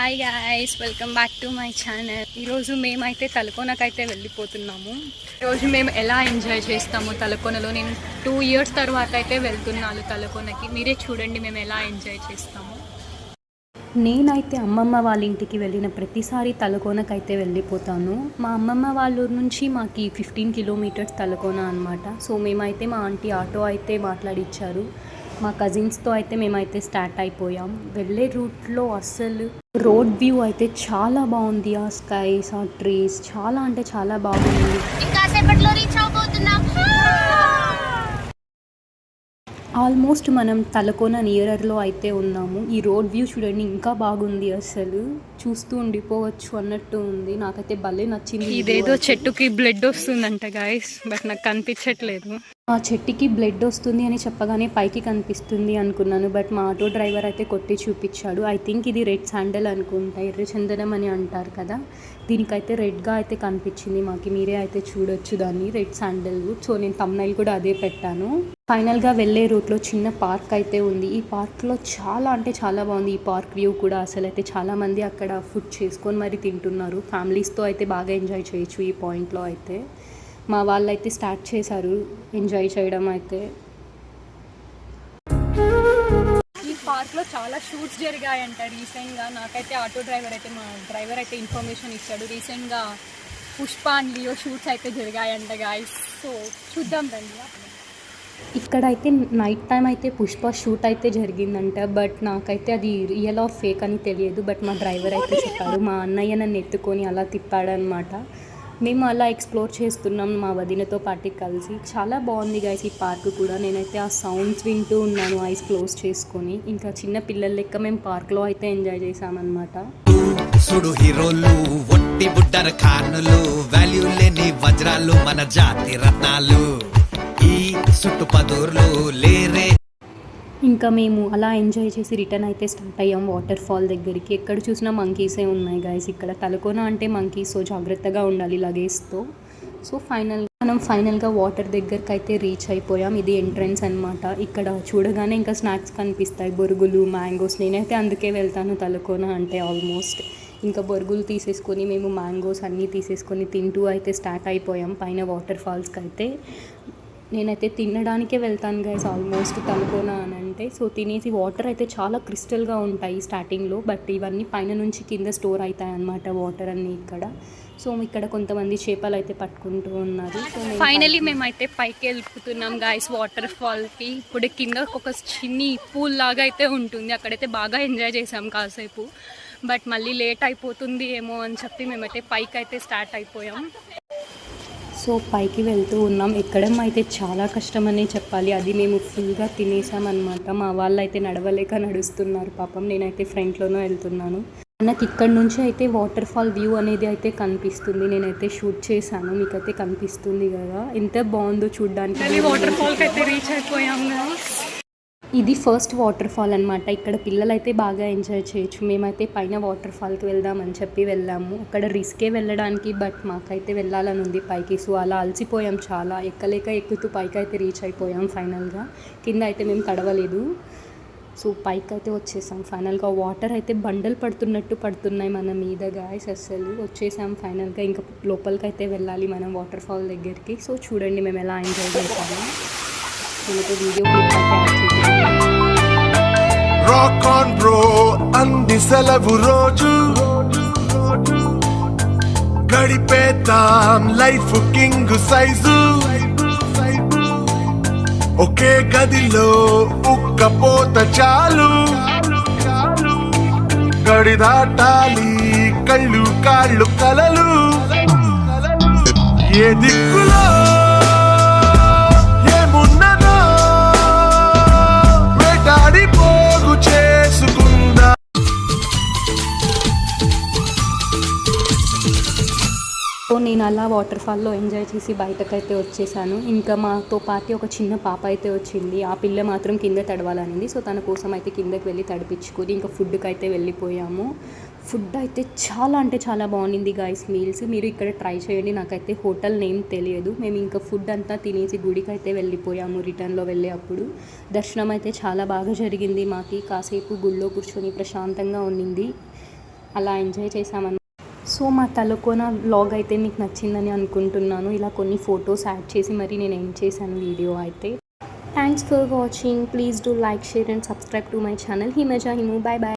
Hi guys, welcome back to my channel. ఈరోజు మేమైతే తలకోనకైతే వెళ్ళిపోతున్నాము. ఈరోజు మేము ఎలా ఎంజాయ్ చేస్తాము తలకోనలో. నేను 2 years తర్వాత అయితే వెళ్తున్నాను తలకోనకి. మీరే చూడండి మేము ఎలా ఎంజాయ్ చేస్తాము. నేనైతే అమ్మమ్మ వాళ్ళ ఇంటికి వెళ్ళిన ప్రతిసారి తలకోనకైతే వెళ్ళిపోతాను. మా అమ్మమ్మ వాళ్ళ ఊరు నుంచి మాకు 15 kilometers తలకోన అనమాట. సో మేమైతే మా ఆంటీ ఆటో అయితే మాట్లాడిచ్చారు. మా కజిన్స్తో అయితే మేమైతే స్టార్ట్ అయిపోయాం. వెళ్ళే రూట్లో అస్సలు రోడ్ వ్యూ అయితే చాలా బాగుంది. ఆ స్కైస్, ఆ ట్రీస్ చాలా అంటే చాలా బాగుంది. ఆల్మోస్ట్ మనం తలకోన నియరర్లో అయితే ఉన్నాము. ఈ రోడ్ వ్యూ చూడండి, ఇంకా బాగుంది. అసలు చూస్తూ ఉండిపోవచ్చు అన్నట్టు ఉంది. నాకైతే భలే నచ్చింది. ఇదేదో చెట్టుకి బ్లడ్ వస్తుందంట గాయస్, బట్ నాకు కనిపించట్లేదు. ఆ చెట్టుకి బ్లడ్ వస్తుంది అని చెప్పగానే పైకి కనిపిస్తుంది అనుకున్నాను, బట్ మా ఆటో డ్రైవర్ అయితే కొట్టి చూపించాడు. ఐ థింక్ ఇది రెడ్ శాండల్ అనుకుంటా, ఎర్రచందనం అని అంటారు కదా. దీనికైతే రెడ్గా అయితే కనిపించింది మాకు. మీరే అయితే చూడొచ్చు దాన్ని, రెడ్ శాండల్ వుడ్. సో నేను తమ్నైల్ కూడా అదే పెట్టాను. ఫైనల్గా వెళ్ళే రూట్లో చిన్న పార్క్ అయితే ఉంది. ఈ పార్క్లో చాలా అంటే చాలా బాగుంది. ఈ పార్క్ వ్యూ కూడా అసలు అయితే చాలామంది అక్కడ ఫుడ్ చేసుకొని మరి తింటున్నారు. ఫ్యామిలీస్తో అయితే బాగా ఎంజాయ్ చేయొచ్చు ఈ పాయింట్లో అయితే. మా వాళ్ళు అయితే స్టార్ట్ చేశారు ఎంజాయ్ చేయడం అయితే. ఈ పార్క్లో చాలా షూట్స్ జరిగాయంట రీసెంట్గా. నాకైతే ఆటో డ్రైవర్ అయితే, మా డ్రైవర్ అయితే ఇన్ఫర్మేషన్ ఇచ్చాడు. రీసెంట్గా పుష్ప అండ్ లియో షూట్స్ అయితే జరిగాయంట గాయస్. సో చూద్దాం రండి. ఇక్కడైతే నైట్ టైం అయితే పుష్ప షూట్ అయితే జరిగిందంట, బట్ నాకైతే అది రియల్ ఆఫ్ ఫేక్ అని తెలియదు. బట్ మా డ్రైవర్ అయితే చెప్పాడు. మా అన్నయ్య నన్ను ఎత్తుకొని అలా తిప్పాడనమాట. మేము అలా ఎక్స్ప్లోర్ చేస్తున్నాం మా వదినతో పాటు కలిసి. చాలా బాగుంది గైస్ ఈ పార్క్ కూడా. నేనైతే ఆ సౌండ్స్ వింటూ ఉన్నాను ఐస్ క్లోజ్ చేసుకొని. ఇంకా చిన్న పిల్లల లెక్క మేము పార్క్లో అయితే ఎంజాయ్ చేసామన్నమాట. సుడు హీరోలు, ఒట్టి బుడ్డర ఖానులు, వాల్యూ లేని వజ్రాలు, మన జాతి రత్నాలు, ఈ సుట్టుపదూర్లు లేరే. ఇంకా మేము అలా ఎంజాయ్ చేసి రిటర్న్ అయితే స్టార్ట్ అయ్యాం వాటర్ ఫాల్ దగ్గరికి. ఎక్కడ చూసినా మంకీసే ఉన్నాయి గైస్. ఇక్కడ తలకోన అంటే మంకీస్, సో జాగ్రత్తగా ఉండాలి లగేజ్తో. సో మనం ఫైనల్గా వాటర్ దగ్గరికి అయితే రీచ్ అయిపోయాం. ఇది ఎంట్రన్స్ అనమాట. ఇక్కడ చూడగానే ఇంకా స్నాక్స్ కనిపిస్తాయి, బొరుగులు, మ్యాంగోస్. నేనైతే అందుకే వెళ్తాను తలకోన అంటే ఆల్మోస్ట్. ఇంకా బొరుగులు తీసేసుకొని మేము మ్యాంగోస్ అన్నీ తీసేసుకొని తింటూ అయితే స్టార్ట్ అయిపోయాం పైన వాటర్ ఫాల్స్కి అయితే. నేనైతే తినడానికే వెళ్తాను గైస్ ఆల్మోస్ట్ తలకోన అని అంటే. సో తినేసి వాటర్ అయితే చాలా క్రిస్టల్గా ఉంటాయి స్టార్టింగ్లో, బట్ ఇవన్నీ పైన నుంచి కింద స్టోర్ అవుతాయి అన్నమాట వాటర్ అన్నీ ఇక్కడ. సో ఇక్కడ కొంతమంది చేపలు అయితే పట్టుకుంటూ ఉన్నారు. ఫైనలీ మేమైతే పైకి వెళ్ళిపోతున్నాం గాయస్ వాటర్ ఫాల్కి. ఇప్పుడు కింద ఒక చిన్ని పూల్ లాగా అయితే ఉంటుంది. అక్కడైతే బాగా ఎంజాయ్ చేసాం కాసేపు, బట్ మళ్ళీ లేట్ అయిపోతుంది ఏమో అని చెప్పి మేమైతే పైకి అయితే స్టార్ట్ అయిపోయాం. సో పైకి వెళ్తూ ఉన్నాం. ఎక్కడం అయితే చాలా కష్టమనే చెప్పాలి. అది మేము ఫుల్గా తినేసామన్నమాట. మా వాళ్ళు అయితే నడవలేక నడుస్తున్నారు పాపం. నేనైతే ఫ్రంట్లోనే వెళ్తున్నాను. నాకు ఇక్కడ నుంచి అయితే వాటర్ ఫాల్ వ్యూ అనేది అయితే కనిపిస్తుంది. నేనైతే షూట్ చేశాను, మీకైతే కనిపిస్తుంది కదా. ఎంత బాగుందో చూడడానికి. వాటర్ ఫాల్కి అయితే రీచ్ అయిపోయాం. ఇది ఫస్ట్ వాటర్ ఫాల్ అనమాట. ఇక్కడ పిల్లలైతే బాగా ఎంజాయ్ చేయొచ్చు. మేమైతే పైన వాటర్ ఫాల్కి వెళ్దామని చెప్పి వెళ్ళాము. అక్కడ రిస్కే వెళ్ళడానికి, బట్ మాకైతే వెళ్ళాలని ఉంది పైకి. సో అలా అలసిపోయాం చాలా. ఎక్కలేక ఎక్కుతూ పైకి అయితే రీచ్ అయిపోయాం ఫైనల్గా. కింద అయితే మేము తడవలేదు. సో పైకి అయితే వచ్చేసాం ఫైనల్గా. వాటర్ అయితే బండలు పడుతున్నట్టు పడుతున్నాయి మన మీద గాయస్. అస్సలు వచ్చేసాం ఫైనల్గా. ఇంకా లోపలికి అయితే వెళ్ళాలి మనం వాటర్ ఫాల్ దగ్గరికి. సో చూడండి మేము ఎలా ఎంజాయ్ చేసాము. నేనైతే వీడియో క్లిప్ అయితే యాడ్ చేసాను. రాక్ ఆన్ బ్రో అంది సెలవు రోజు, గడిపేతాం లైఫ్ కింగ్ సైజు. ఒకే గదిలో ఉక్కపోత చాలు, గడి దాటాలి కళ్ళు కాళ్ళు కలలు. ఏ దిక్కులో ఏమున్నదో వేటాడి పోగు చేసుకుందా. సో నేను అలా వాటర్ ఫాల్లో ఎంజాయ్ చేసి బయటకైతే వచ్చేసాను. ఇంకా మాతో పాటు ఒక చిన్న పాప అయితే వచ్చింది. ఆ పిల్ల మాత్రం కింద తడవాలనింది. సో తన కోసం అయితే కిందకి వెళ్ళి తడిపించుకొని ఇంకా ఫుడ్కి అయితే వెళ్ళిపోయాము. ఫుడ్ అయితే చాలా అంటే చాలా బాగుంది గాయస్. మీల్స్ మీరు ఇక్కడ ట్రై చేయండి. నాకైతే హోటల్ నేమ్ తెలియదు. మేము ఇంకా ఫుడ్ అంతా తినేసి గుడికి అయితే వెళ్ళిపోయాము రిటర్న్లో వెళ్ళే అప్పుడు. దర్శనం అయితే చాలా బాగా జరిగింది మాకి. కాసేపు గుళ్ళో కూర్చొని ప్రశాంతంగా ఉండింది. అలా ఎంజాయ్ చేసామని. సో మా తలకోన వ్లాగ్ అయితే మీకు నచ్చిందని అనుకుంటున్నాను. ఇలా కొన్ని ఫొటోస్ యాడ్ చేసి మరి నేను ఏం చేశాను వీడియో అయితే. Thanks for watching. Please do like, share and subscribe to my channel Himaja Himu. Bye bye.